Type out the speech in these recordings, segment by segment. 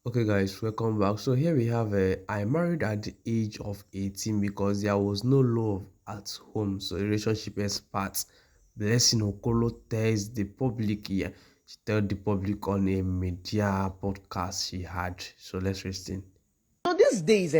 Okay, guys, welcome back. So here we have I married at the age of 18 because there was no love at home. So a relationship expert Blessing Okoro tells the public here. She told the public on a media podcast she had. So let's listen. These days,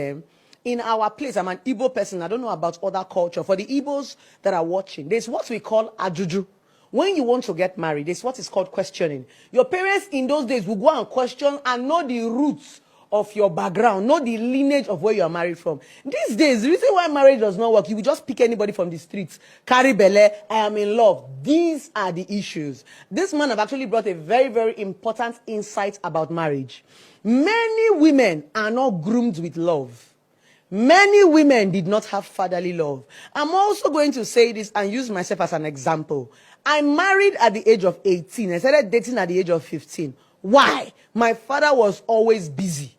in our place, I'm an Igbo person. I don't know about other culture. For the Igbos that are watching, there's what we call ajuju. When you want to get married, there's what is called questioning. Your parents in those days will go and question and know the roots of your background, know the lineage of where you are married from. These days, the reason why marriage does not work, you will just pick anybody from the streets, carry belle, I am in love. These are the issues. This man have actually brought a very, very important insight about marriage. Many women are not groomed with love. Many women did not have fatherly love. I'm also going to say this and use myself as an example. I married at the age of 18. I started dating at the age of 15. Why? My father was always busy.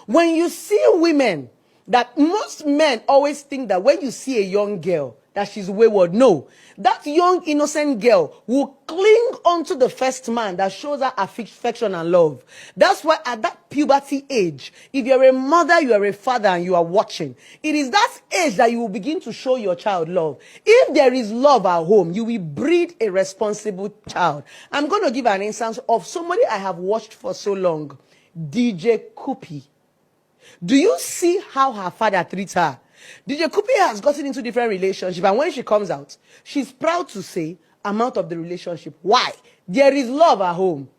When you see women, that most men always think that when you see a young girl, that she's wayward. No, that young innocent girl will cling onto the first man that shows her affection and love. That's why at that puberty age, if you're a mother, you are a father, and you are watching, it is that age that you will begin to show your child love. If there is love at home, you will breed a responsible child. I'm going to give an instance of somebody I have watched for so long, DJ Kupi. Do you see how her father treats her? DJ Kupi has gotten into different relationships, and when she comes out, she's proud to say, I'm out of the relationship. Why? There is love at home.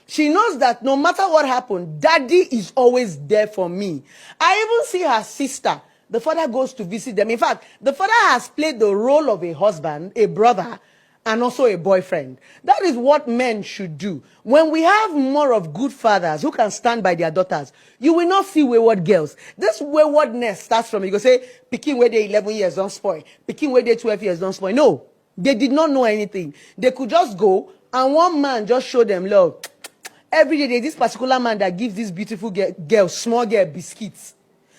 She knows that no matter what happened, daddy is always there for me. I even see her sister. The father goes to visit them. In fact, the father has played the role of a husband, a brother, and also a boyfriend. That is what men should do. When we have more of good fathers who can stand by their daughters, you will not see wayward girls. This waywardness starts from, you go say, picking where they 11 years don't spoil, picking where they 12 years don't spoil. No, they did not know anything. They could just go and one man just show them love. Every day, there's this particular man that gives this beautiful girl, small girl, biscuits.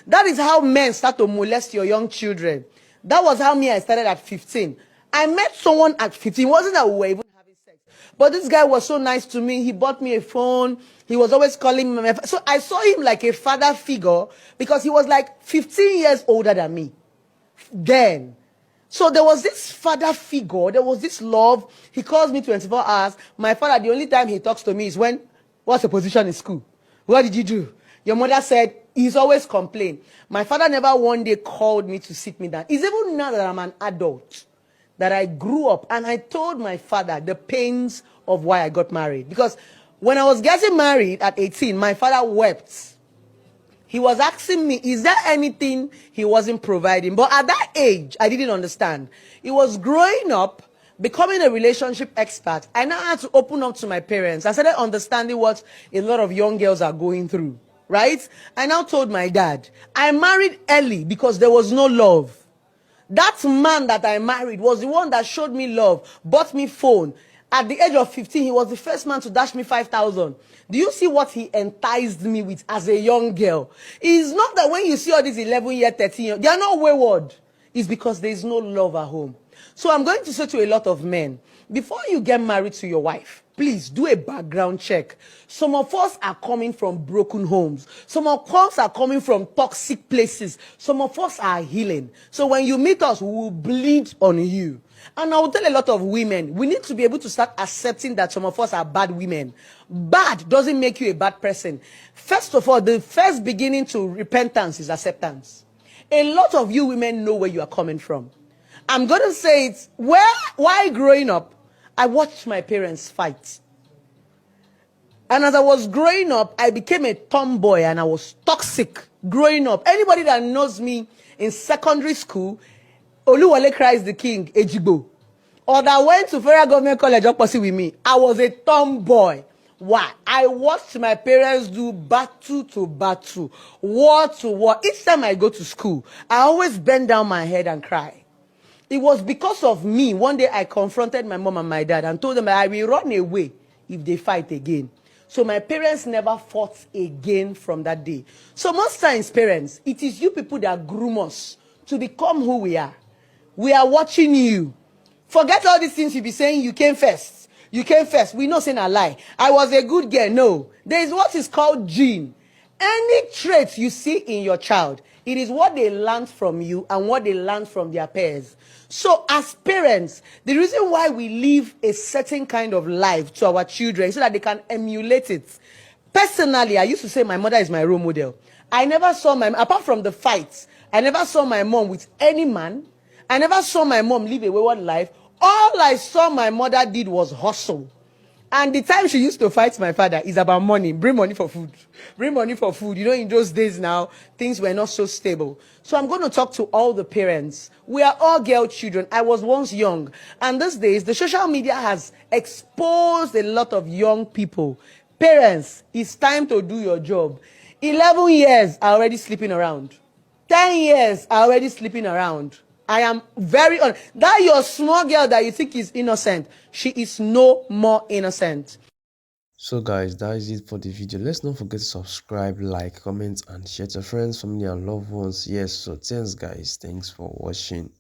That is how men start to molest your young children. That was how me, I started at 15. I met someone at 15. It wasn't that we were even having sex. But this guy was so nice to me. He bought me a phone. He was always calling me. So I saw him like a father figure because he was like 15 years older than me then. So there was this father figure. There was this love. He calls me 24 hours. My father, the only time he talks to me is when, what's the position in school? What did you do? Your mother said, he's always complained. My father never one day called me to sit me down. It's even now that I'm an adult that I grew up and I told my father the pains of why I got married. Because when I was getting married at 18, my father wept. He was asking me, is there anything he wasn't providing? But at that age, I didn't understand. He was growing up, becoming a relationship expert. I now had to open up to my parents. I started understanding what a lot of young girls are going through, right? I now told my dad, I married early because there was no love. That man that I married was the one that showed me love, bought me phone. At the age of 15, he was the first man to dash me 5,000. Do you see what he enticed me with as a young girl? It's not that when you see all these 11-year, 13-year, they are not wayward. It's because there is no love at home. So I'm going to say to a lot of men, before you get married to your wife, please do a background check. Some of us are coming from broken homes. Some of us are coming from toxic places. Some of us are healing. So when you meet us, we will bleed on you. And I will tell a lot of women, we need to be able to start accepting that some of us are bad women. Bad doesn't make you a bad person. First of all, the first beginning to repentance is acceptance. A lot of you women know where you are coming from. I'm going to say it. While growing up, I watched my parents fight. And as I was growing up, I became a tomboy and I was toxic growing up. Anybody that knows me in secondary school, Oluwale Christ the King, Ejigbo, or that went to Federal Government College opposite with me, I was a tomboy. Why? I watched my parents do battle to battle, war to war. Each time I go to school, I always bend down my head and cry. It was because of me. One day I confronted my mom and my dad and told them I will run away if they fight again. So my parents never fought again from that day. So most times, parents, it is you people that groom us to become who we are. We are watching you. Forget all these things you be saying, you came first. You came first. We know saying a lie. I was a good girl. No. There is what is called gene. Any trait you see in your child, it is what they learned from you and what they learned from their peers. So, as parents, the reason why we live a certain kind of life to our children is so that they can emulate it. Personally, I used to say my mother is my role model. I never saw my, apart from the fights, I never saw my mom with any man. I never saw my mom live a wayward life. All I saw my mother did was hustle. And the time she used to fight my father is about money. Bring money for food. Bring money for food. You know, in those days now, things were not so stable. So I'm going to talk to all the parents. We are all girl children. I was once young. And these days, the social media has exposed a lot of young people. Parents, it's time to do your job. 11 years are already sleeping around. 10 years are already sleeping around. I am very honest. That your small girl that you think is innocent, she is no more innocent. So guys, that is it for the video. Let's not forget to subscribe, like, comment, and share to friends, family, and loved ones. Yes, so thanks guys. Thanks for watching.